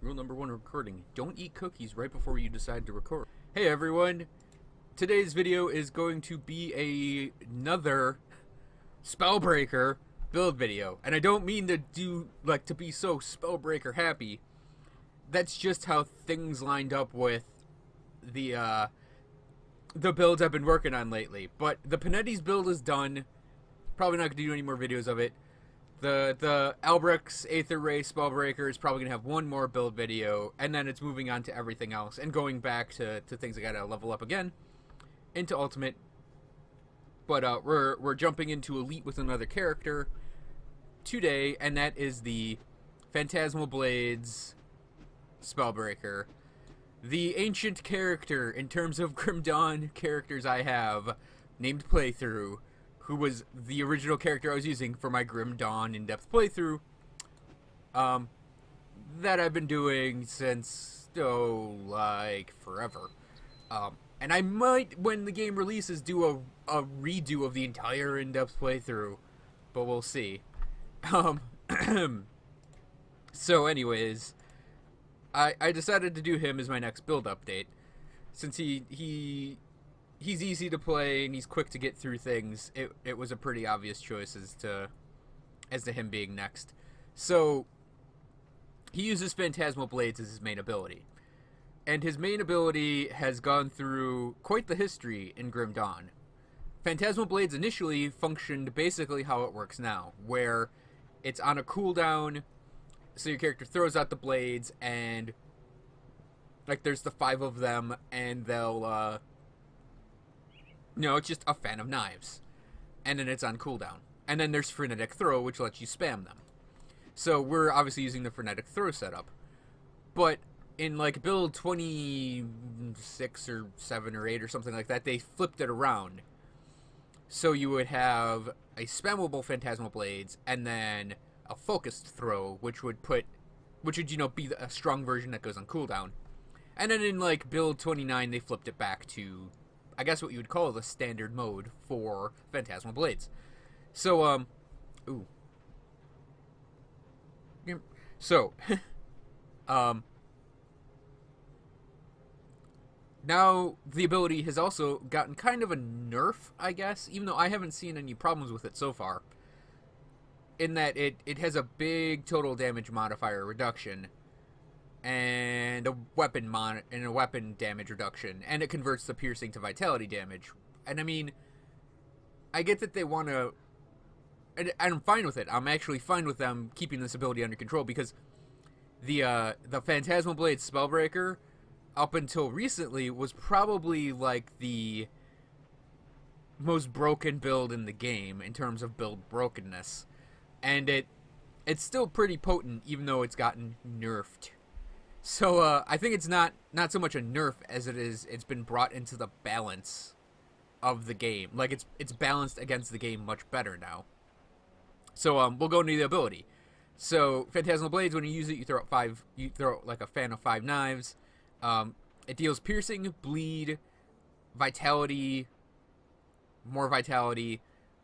Rule number one recording. Don't eat cookies right before you decide to record. Hey everyone! Today's video is going to be another Spellbreaker build video. And I don't mean to to be so Spellbreaker happy. That's just how things lined up with the builds I've been working on lately. But the Panetti's build is done. Probably not going to do any more videos of it. The Albrecht's Aether Ray Spellbreaker is probably going to have one more build video, and then it's moving on to everything else, and going back to things I gotta level up again, into Ultimate. But we're jumping into Elite with another character today, and that is the Phantasmal Blades Spellbreaker. The ancient character, in terms of Grim Dawn characters I have, named playthrough, who was the original character I was using for my Grim Dawn in-depth playthrough, that I've been doing since, like, forever. And I might, when the game releases, do a redo of the entire in-depth playthrough, but we'll see. So anyways, I decided to do him as my next build update, since he's easy to play and he's quick to get through things. It was a pretty obvious choice as to him being next. So he uses Phantasmal Blades as his main ability, and his main ability has gone through quite the history in Grim Dawn. Phantasmal Blades initially functioned basically how it works now, where it's on a cooldown, so your character throws out the blades, and like there's the 5 of them, and they'll it's just a fan of knives. And then it's on cooldown. And then there's Frenetic Throw, which lets you spam them. So we're obviously using the Frenetic Throw setup. But in like build 26 or 7 or 8 or something like that, they flipped it around. So you would have a spammable Phantasmal Blades and then a focused throw, which would be a strong version that goes on cooldown. And then in like build 29, they flipped it back to, I guess, what you would call the standard mode for Phantasmal Blades. So, now the ability has also gotten kind of a nerf, I guess, even though I haven't seen any problems with it so far, in that it has a big total damage modifier reduction, and a weapon damage reduction, and it converts the piercing to vitality damage. And I mean, I get that they want to, and I'm fine with it. I'm actually fine with them keeping this ability under control, because the Phantasmal Blade Spellbreaker, up until recently, was probably like the most broken build in the game in terms of build brokenness, and it's still pretty potent, even though it's gotten nerfed. So, I think it's not so much a nerf as it's been brought into the balance of the game. Like, it's balanced against the game much better now. So, we'll go into the ability. So, Phantasmal Blades, when you use it, you throw out like a fan of 5 knives. It deals piercing, bleed, vitality, more vitality,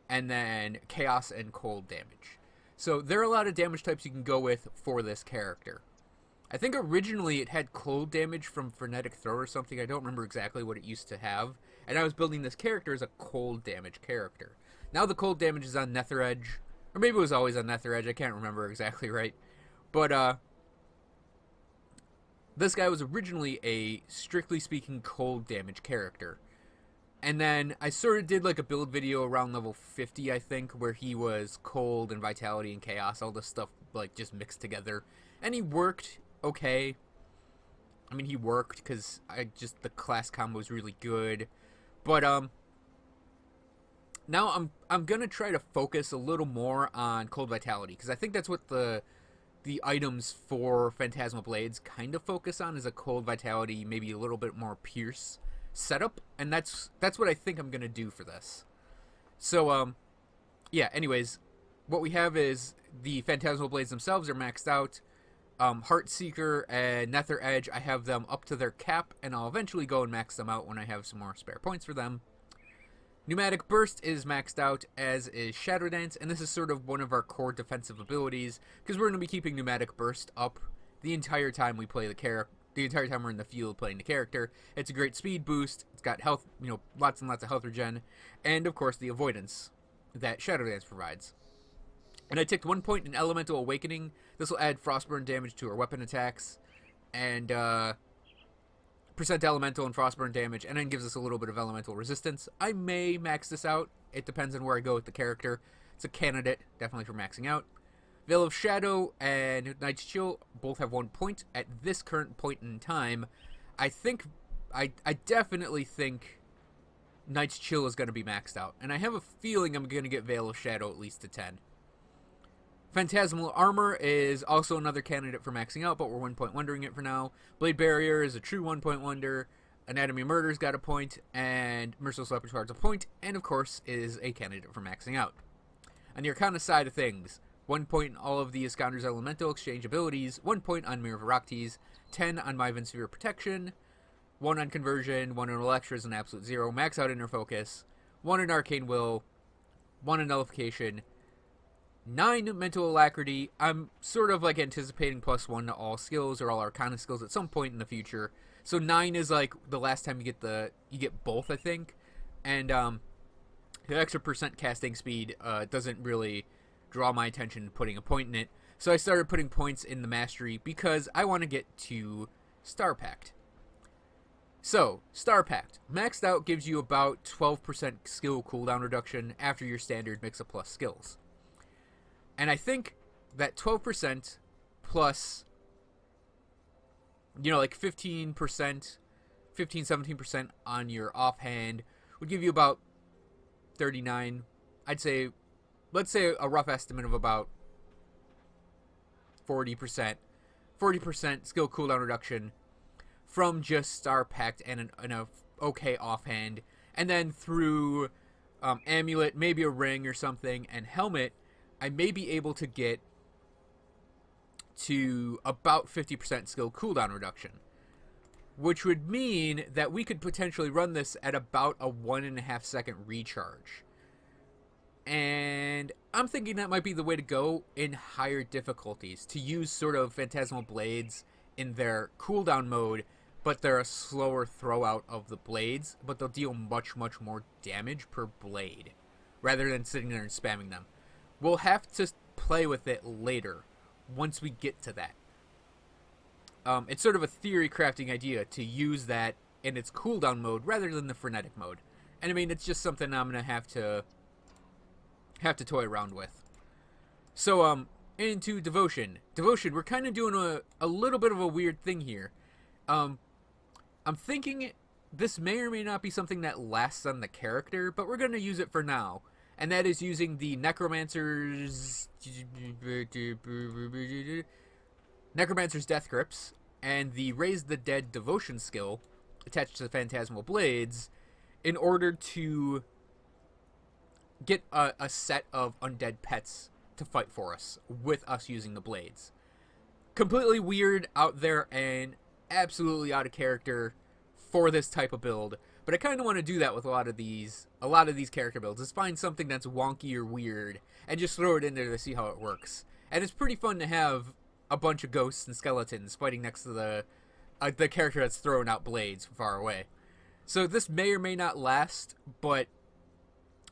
and then chaos and cold damage. So, there are a lot of damage types you can go with for this character. I think originally it had cold damage from Frenetic Throw or something. I don't remember exactly what it used to have. And I was building this character as a cold damage character. Now the cold damage is on Nether Edge. Or maybe it was always on Nether Edge. I can't remember exactly right. But, this guy was originally a, strictly speaking, cold damage character. And then I sort of did like a build video around level 50, I think, where he was cold and vitality and chaos, all this stuff like just mixed together. And he worked okay. I mean, he worked because the class combo was really good. But now I'm gonna try to focus a little more on cold vitality, because I think that's what the items for Phantasmal Blades kind of focus on, is a cold vitality, maybe a little bit more pierce setup, and that's what I think I'm gonna do for this. So yeah, anyways, what we have is the Phantasmal Blades themselves are maxed out. Heartseeker and Nether Edge, I have them up to their cap, and I'll eventually go and max them out when I have some more spare points for them. Pneumatic Burst is maxed out, as is Shadow Dance, and this is sort of one of our core defensive abilities, because we're going to be keeping Pneumatic Burst up the entire time we play the character. The entire time we're in the field playing the character. It's a great speed boost. It's got health, lots and lots of health regen, and of course the avoidance that Shadow Dance provides. And I ticked 1 point in Elemental Awakening. This will add Frostburn damage to our weapon attacks, and percent Elemental and Frostburn damage, and then gives us a little bit of Elemental resistance. I may max this out. It depends on where I go with the character. It's a candidate, definitely for maxing out. Veil of Shadow and Night's Chill both have 1 point at this current point in time. I definitely think Night's Chill is going to be maxed out, and I have a feeling I'm going to get Veil of Shadow at least to 10. Phantasmal Armor is also another candidate for maxing out, but we're 1 point wondering it for now. Blade Barrier is a true 1 point wonder. Anatomy of Murder's got a point, and Merciless Repertoire's a point, and of course is a candidate for maxing out. On the Arcana side of things, 1 point in all of the Iskander's Elemental Exchange abilities, 1 point on Mirror of Oraktes, 10 on Myvan Sphere Protection, 1 on Conversion, 1 on Electras, and Absolute 0, max out Inner Focus, 1 in Arcane Will, 1 in Nullification, 9 Mental Alacrity. I'm sort of like anticipating +1 to all skills or all Arcana skills at some point in the future. So 9 is like the last time you get both, I think. And the extra percent casting speed doesn't really draw my attention putting a point in it. So I started putting points in the Mastery because I want to get to Star Pact. So, Star Pact. Maxed out gives you about 12% skill cooldown reduction after your standard mix-up plus skills. And I think that 12% plus, like 15%, 17% on your offhand would give you about 39. Let's say a rough estimate of about 40%. 40% skill cooldown reduction from just Star Pact and an okay offhand. And then through Amulet, maybe a ring or something, and Helmet, I may be able to get to about 50% skill cooldown reduction, which would mean that we could potentially run this at about a 1.5 second recharge. And I'm thinking that might be the way to go in higher difficulties, to use sort of Phantasmal Blades in their cooldown mode, but they're a slower throw out of the blades, but they'll deal much, much more damage per blade, rather than sitting there and spamming them. We'll have to play with it later, once we get to that. It's sort of a theory crafting idea to use that in its cooldown mode rather than the frenetic mode. And I mean, it's just something I'm going to have to toy around with. So, into Devotion. Devotion, we're kind of doing a little bit of a weird thing here. I'm thinking this may or may not be something that lasts on the character, but we're going to use it for now. And that is using the Necromancer's Death Grips and the Raise the Dead Devotion skill attached to the Phantasmal Blades in order to get a set of undead pets to fight for us with us using the blades. Completely weird, out there, and absolutely out of character for this type of build. But I kind of want to do that with a lot of these character builds, is find something that's wonky or weird and just throw it in there to see how it works. And it's pretty fun to have a bunch of ghosts and skeletons fighting next to the character that's throwing out blades from far away. So this may or may not last, but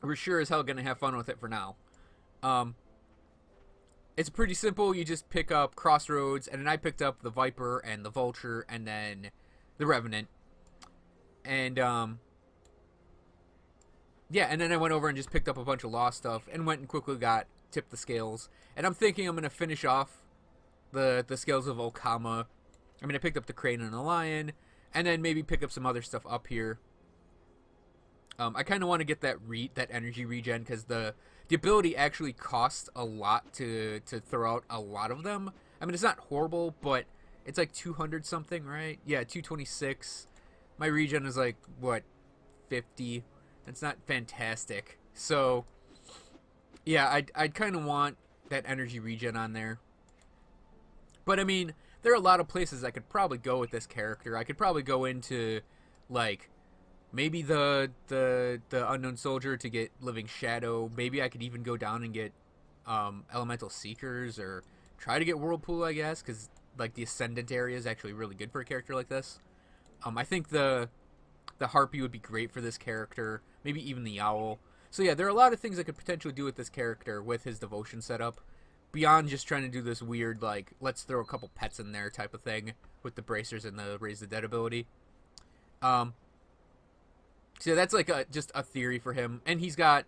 we're sure as hell going to have fun with it for now. It's pretty simple. You just pick up Crossroads, and then I picked up the Viper and the Vulture and then the Revenant. And, yeah, and then I went over and just picked up a bunch of Lost stuff and went and quickly tipped the scales. And I'm thinking I'm going to finish off the scales of Okama. I mean, I picked up the Crane and the Lion, and then maybe pick up some other stuff up here. I kind of want to get that energy regen, because the ability actually costs a lot to throw out a lot of them. I mean, it's not horrible, but it's like 200 something, right? Yeah, 226. My regen is like, what, 50? It's not fantastic. So, yeah, I'd kind of want that energy regen on there. But, I mean, there are a lot of places I could probably go with this character. I could probably go into, like, maybe the Unknown Soldier to get Living Shadow. Maybe I could even go down and get Elemental Seekers, or try to get Whirlpool, I guess, because like the ascendant area is actually really good for a character like this. I think the harpy would be great for this character, maybe even the owl. So yeah, there are a lot of things I could potentially do with this character with his devotion setup, beyond just trying to do this weird, like, let's throw a couple pets in there type of thing with the bracers and the raise the dead ability. So yeah, that's like just a theory for him, and he's got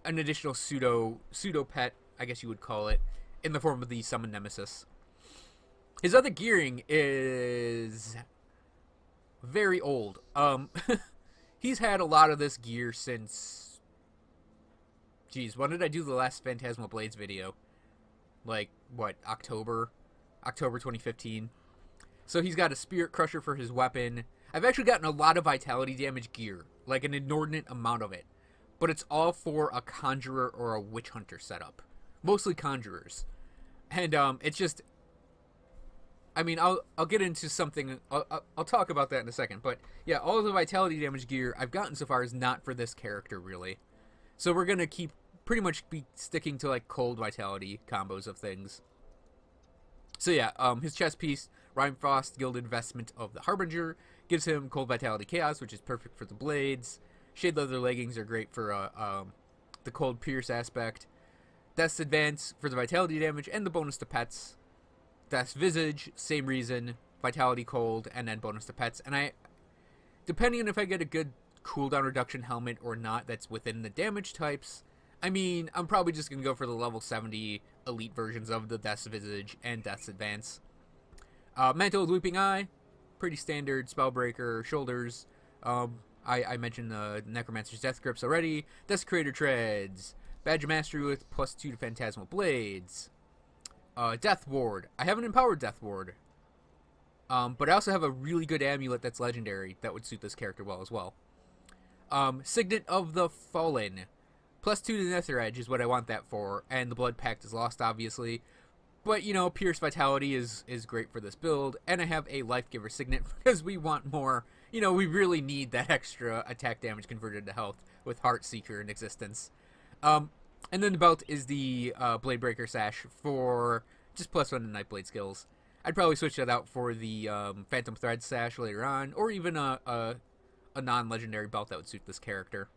an additional pseudo pet, I guess you would call it, in the form of the summon nemesis. His other gearing is very old. He's had a lot of this gear since, geez, when did I do the last Phantasmal Blades video? Like, what, October 2015. So he's got a Spirit Crusher for his weapon. I've actually gotten a lot of vitality damage gear, like an inordinate amount of it, but it's all for a Conjurer or a Witch Hunter setup. Mostly Conjurers. And it's just, I mean, I'll get into something, I'll talk about that in a second, but yeah, all of the vitality damage gear I've gotten so far is not for this character, really. So we're going to keep pretty much be sticking to like cold vitality combos of things. So yeah, his chest piece, Rhymefrost Gilded Vestment of the Harbinger, gives him cold vitality chaos, which is perfect for the blades. Shade leather leggings are great for the cold pierce aspect. Death's Advance for the vitality damage and the bonus to pets. Death's Visage, same reason, vitality cold, and then bonus to pets. And depending on if I get a good cooldown reduction helmet or not that's within the damage types, I mean, I'm probably just going to go for the level 70 elite versions of the Death's Visage and Death's Advance. Mantle of Weeping Eye, pretty standard Spellbreaker shoulders. I mentioned the Necromancer's Death Grips already. Desecrator Treads, Badge of Mastery with +2 to Phantasmal Blades. Death Ward. I have an empowered Death Ward. But I also have a really good amulet that's legendary that would suit this character well as well. Signet of the Fallen. +2 to Nether Edge is what I want that for. And the Blood Pact is lost, obviously. But, you know, Pierce Vitality is great for this build. And I have a Life Giver Signet because we want more. You know, we really need that extra attack damage converted to health with Heart Seeker in existence. And then the belt is the Bladebreaker Sash for just +1 to Nightblade skills. I'd probably switch that out for the Phantom Thread Sash later on, or even a non-legendary belt that would suit this character.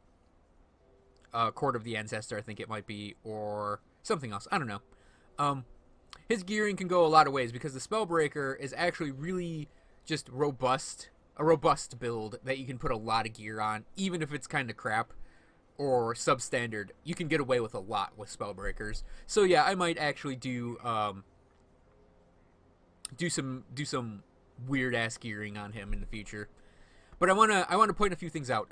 Court of the Ancestor, I think it might be, or something else. I don't know. His gearing can go a lot of ways because the Spellbreaker is actually really just robust, a robust build that you can put a lot of gear on, even if it's kind of crap or substandard. You can get away with a lot with Spellbreakers. So yeah, I might actually do some weird ass gearing on him in the future. But I wanna point a few things out.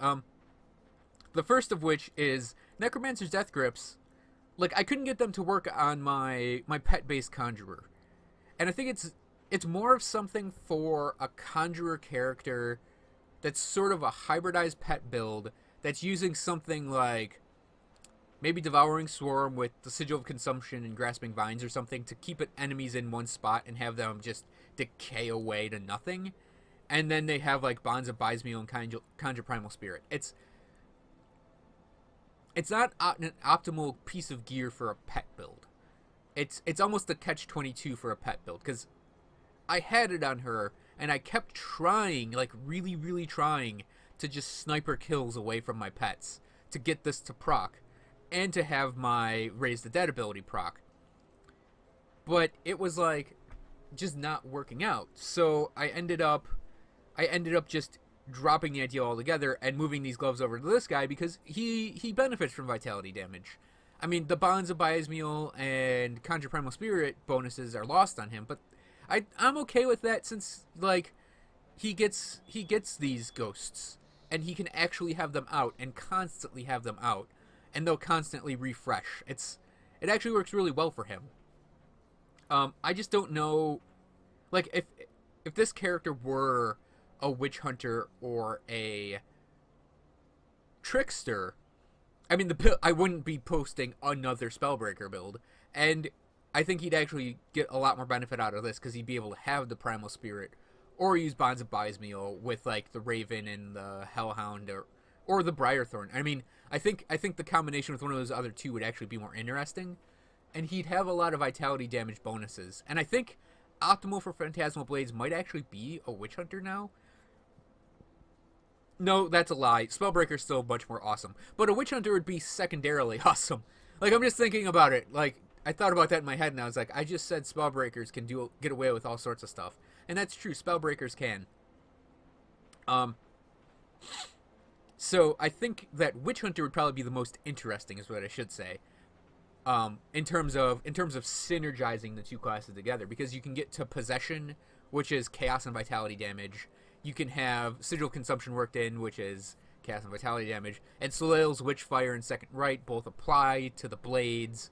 The first of which is Necromancer's Death Grips. Like, I couldn't get them to work on my pet-based Conjurer. And I think it's more of something for a Conjurer character that's sort of a hybridized pet build that's using something like maybe Devouring Swarm with the Sigil of Consumption and Grasping Vines or something to keep enemies in one spot and have them just decay away to nothing. And then they have like Bonds of Bysmeal and Conjure Primal Spirit. It's not an optimal piece of gear for a pet build. It's almost a catch-22 for a pet build, because I had it on her, and I kept trying, like really, really trying, to just sniper kills away from my pets, to get this to proc, and to have my Raise the Dead ability proc. But it was like, just not working out. So I ended up just dropping the idea altogether and moving these gloves over to this guy because he benefits from vitality damage. I mean, the Bonds of Bysmeal and Conjure Primal Spirit bonuses are lost on him, but I'm okay with that since, like, he gets these ghosts, and he can actually have them out and constantly have them out, and they'll constantly refresh. It actually works really well for him. I just don't know, like, if this character were a Witch Hunter or a Trickster, I mean, I wouldn't be posting another Spellbreaker build, and I think he'd actually get a lot more benefit out of this because he'd be able to have the Primal Spirit or use Bonds of Bysmeal with like the Raven and the Hellhound or the Briarthorn. I mean, I think the combination with one of those other two would actually be more interesting, and he'd have a lot of vitality damage bonuses. And I think optimal for Phantasmal Blades might actually be a Witch Hunter now. No, that's a lie. Spellbreaker's still much more awesome. But a Witch Hunter would be secondarily awesome. Like, I'm just thinking about it. Like, I thought about that in my head, and I was like, I just said Spellbreakers can get away with all sorts of stuff. And that's true. Spellbreakers can. So I think that Witch Hunter would probably be the most interesting, is what I should say. In terms of synergizing the two classes together, because you can get to Possession, which is Chaos and Vitality damage. You can have Sigil Consumption worked in, which is Chaos and Vitality damage, and Soleil's Witchfire and Second Right both apply to the blades,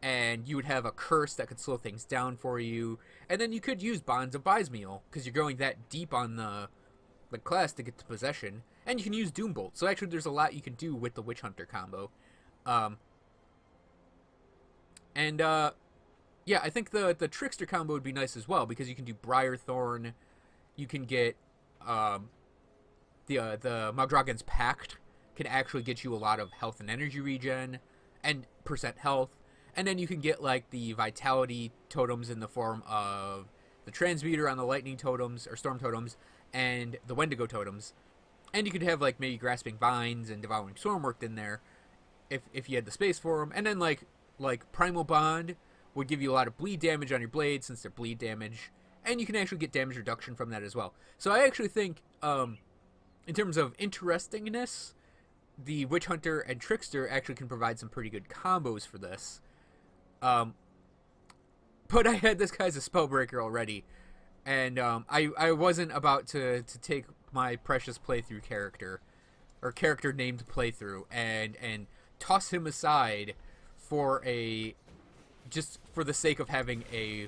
and you would have a curse that could slow things down for you, and then you could use Bonds of Baismiel, because you're going that deep on the class to get to Possession, and you can use Doombolt. So actually there's a lot you can do with the Witch Hunter combo. Yeah, I think the Trickster combo would be nice as well, because you can do Briarthorn, you can get the Maldragon's Pact can actually get you a lot of health and energy regen and percent health, and then you can get like the Vitality totems in the form of the Transmuter on the Lightning totems or Storm totems and the Wendigo totems, and you could have like maybe Grasping Vines and Devouring Storm worked in there if you had the space for them, and then like Primal Bond would give you a lot of bleed damage on your blades since they're bleed damage, and you can actually get damage reduction from that as well. So I actually think, in terms of interestingness, the Witch Hunter and Trickster actually can provide some pretty good combos for this. But I had this guy as a Spellbreaker already, and I wasn't about to take my precious playthrough character, or character named playthrough, and toss him aside for just for the sake of having a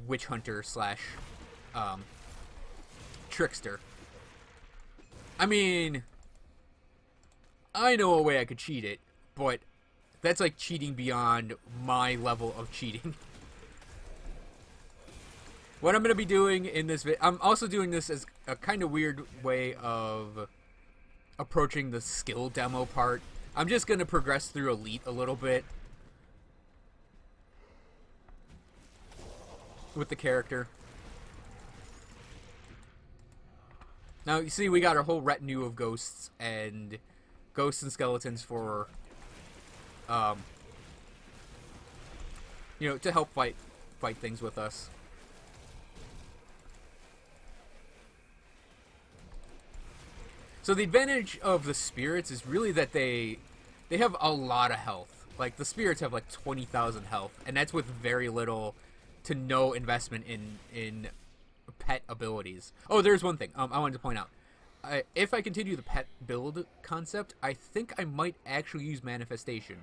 Witch Hunter slash Trickster. I mean, I know a way I could cheat it, but that's like cheating beyond my level of cheating. What I'm going to be doing in this video, I'm also doing this as a kind of weird way of approaching the skill demo part. I'm just going to progress through Elite a little bit with the character. Now, you see, we got our whole retinue of ghosts and skeletons for, to help fight things with us. So the advantage of the spirits is really that they have a lot of health. Like, the spirits have like 20,000 health, and that's with very little to no investment in pet abilities. Oh, there's one thing I wanted to point out. If I continue the pet build concept, I think I might actually use Manifestation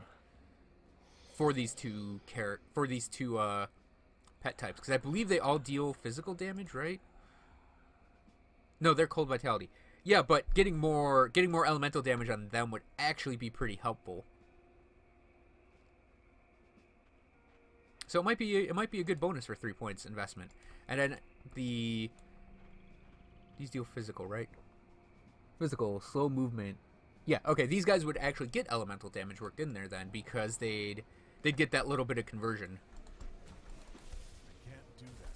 for these two pet types, because I believe they all deal physical damage, right? No, they're Cold Vitality. Yeah, but getting more elemental damage on them would actually be pretty helpful. So it might be a good bonus for 3 points investment. And then these deal physical, right? Physical, slow movement. Yeah, okay, these guys would actually get elemental damage worked in there then, because they'd get that little bit of conversion. I can't do that.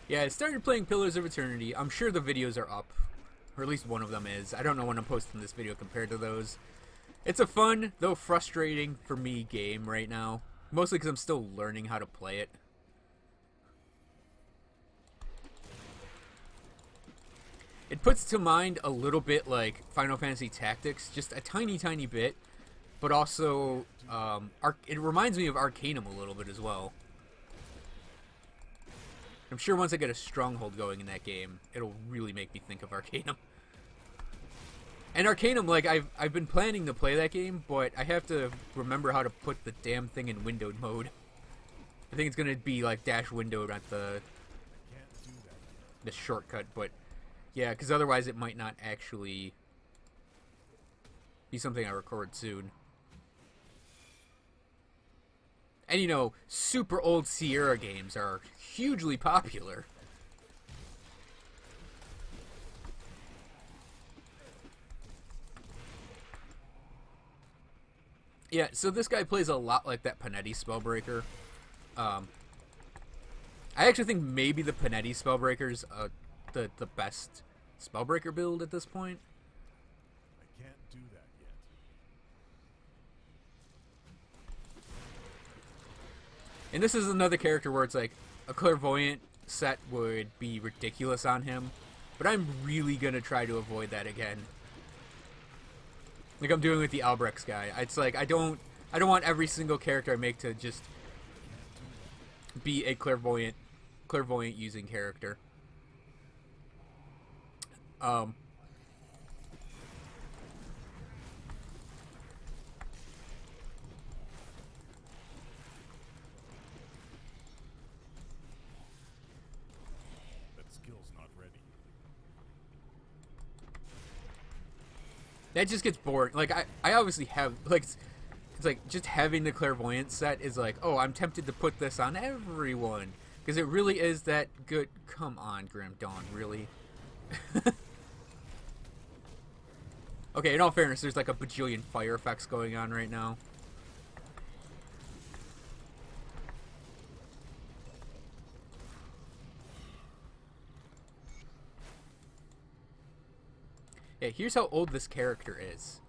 Yeah, I started playing Pillars of Eternity. I'm sure the videos are up. Or at least one of them is. I don't know when I'm posting this video compared to those. It's a fun, though frustrating for me, game right now. Mostly because I'm still learning how to play it. It puts to mind a little bit like Final Fantasy Tactics. Just a tiny, tiny bit. But also, it reminds me of Arcanum a little bit as well. I'm sure once I get a stronghold going in that game, it'll really make me think of Arcanum. And Arcanum, like, I've been planning to play that game, but I have to remember how to put the damn thing in windowed mode. I think it's gonna be like dash windowed at the shortcut, but yeah, because otherwise it might not actually be something I record soon. And you know, super old Sierra games are hugely popular. Yeah, so this guy plays a lot like that Panetti Spellbreaker. Um, I actually think maybe the Panetti Spellbreaker's the best Spellbreaker build at this point. I can't do that yet. And this is another character where it's like a Clairvoyant set would be ridiculous on him, but I'm really gonna try to avoid that again. Like I'm doing with the Albrecht guy. It's like I don't want every single character I make to just be a clairvoyant using character. That skill's not ready. That just gets boring. Like I obviously have like it's like just having the clairvoyant set is like, oh, I'm tempted to put this on everyone because it really is that good. Come on, Grim Dawn, really? Okay, in all fairness, there's like a bajillion fire effects going on right now. Yeah, here's how old this character is.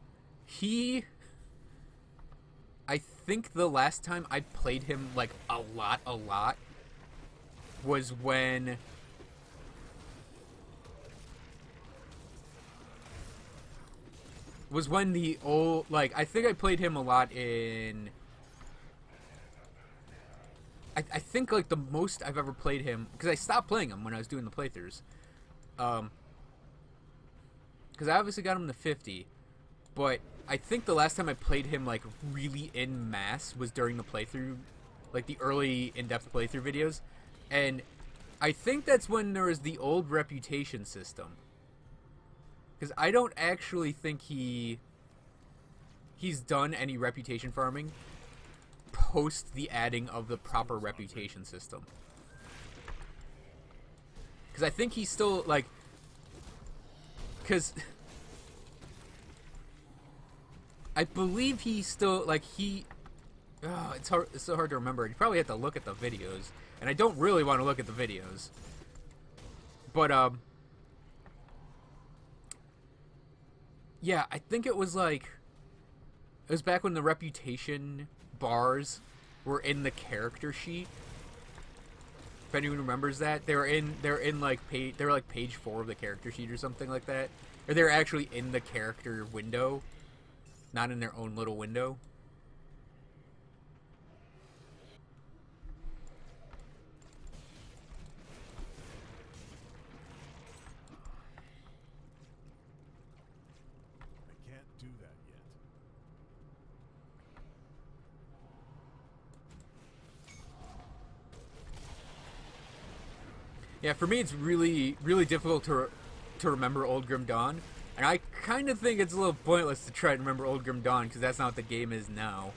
I think the last time I played him like a lot was when the old, like, I think I played him a lot in I think like the most I've ever played him, because I stopped playing him when I was doing the playthroughs, because I obviously got him to 50, but I think the last time I played him like really in mass was during the playthrough, like the early in-depth playthrough videos, and I think that's when there was the old reputation system, because I don't actually think he's done any reputation farming post the adding of the proper reputation system, because I think he's still like, because I believe he's still like it's so hard to remember. You probably have to look at the videos, and I don't really want to look at the videos, but yeah, I think it was back when the reputation bars were in the character sheet. If anyone remembers that, they were like page 4 of the character sheet or something like that, or they're actually in the character window, not in their own little window. I can't do that yet. Yeah, for me it's really difficult to remember Old Grim Dawn, and I kind of think it's a little pointless to try to remember Old Grim Dawn because that's not what the game is now.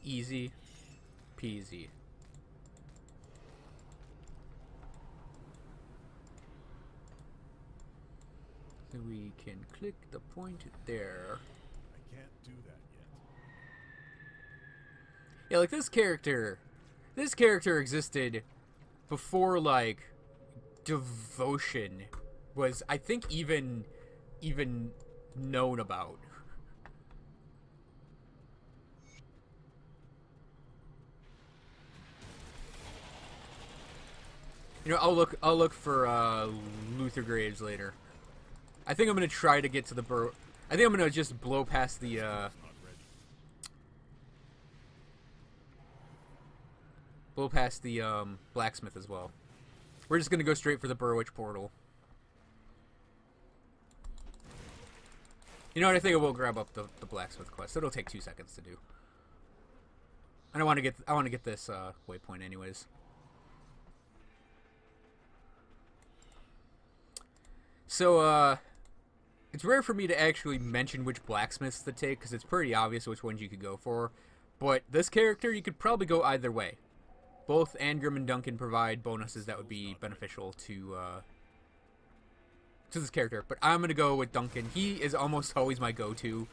Easy peasy. So we can click the point there. I can't do that yet. Yeah, like this character existed before like devotion was, I think, even known about. You know, I'll look for Luther Graves later. I think I'm gonna try to get to the burrow. I think I'm gonna just blow past the Not ready. blacksmith as well. We're just gonna go straight for the Burrowitch portal. You know what? I think I will grab up the blacksmith quest. It'll take 2 seconds to do. I want to get this waypoint anyways. So it's rare for me to actually mention which blacksmiths to take, because it's pretty obvious which ones you could go for. But this character, you could probably go either way. Both Angrim and Duncan provide bonuses that would be beneficial to this character. But I'm going to go with Duncan. He is almost always my go-to,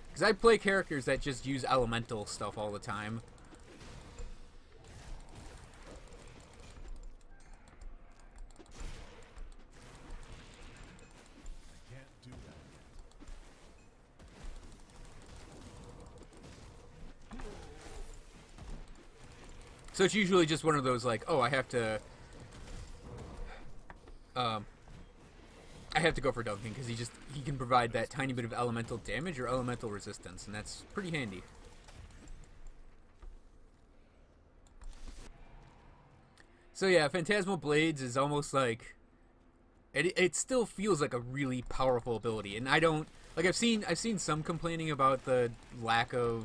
because I play characters that just use elemental stuff all the time. So it's usually just one of those, like, oh, I have to go for Duncan because he can provide that tiny bit of elemental damage or elemental resistance, and that's pretty handy. So yeah, Phantasmal Blades is almost like it still feels like a really powerful ability, and I don't like I've seen some complaining about the lack of,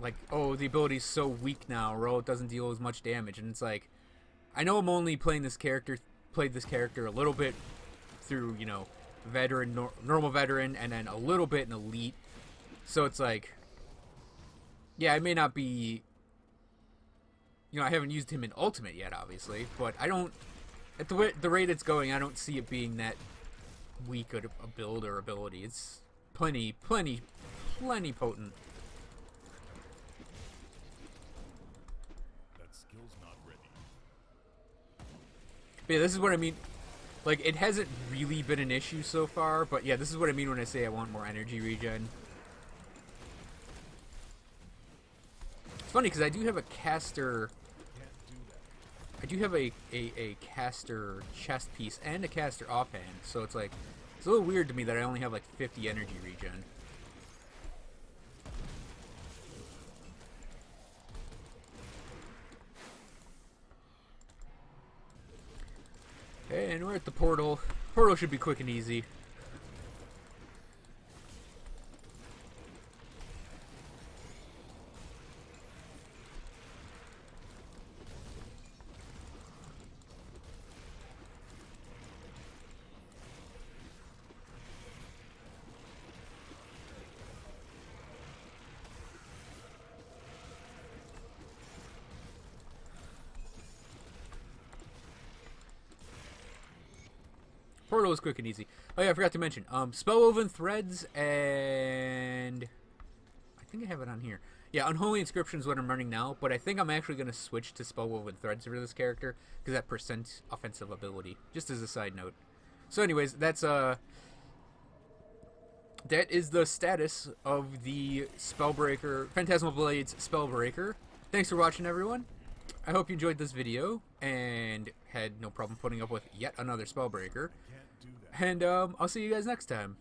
like, oh, the ability's so weak now, or oh, it doesn't deal as much damage, and it's like, I know I'm only played this character a little bit through, you know, veteran, normal veteran, and then a little bit in elite, so it's like, yeah, I may not be, you know, I haven't used him in ultimate yet, obviously, but I don't, at the rate it's going, I don't see it being that weak a build or ability. It's plenty potent. But yeah, this is what I mean. Like, it hasn't really been an issue so far, but yeah, this is what I mean when I say I want more energy regen. It's funny because I do have a caster. I do have a caster chest piece and a caster offhand, so it's like, it's a little weird to me that I only have like 50 energy regen. And we're at the portal. Portal should be quick and easy. Portal is quick and easy. Oh yeah, I forgot to mention. Spellwoven Threads and I think I have it on here. Yeah, Unholy Inscription is what I'm running now, but I think I'm actually going to switch to Spellwoven Threads for this character because that percent offensive ability. Just as a side note. So, anyways, that is the status of the Spellbreaker, Phantasmal Blades Spellbreaker. Thanks for watching, everyone. I hope you enjoyed this video and had no problem putting up with yet another Spellbreaker. And I'll see you guys next time.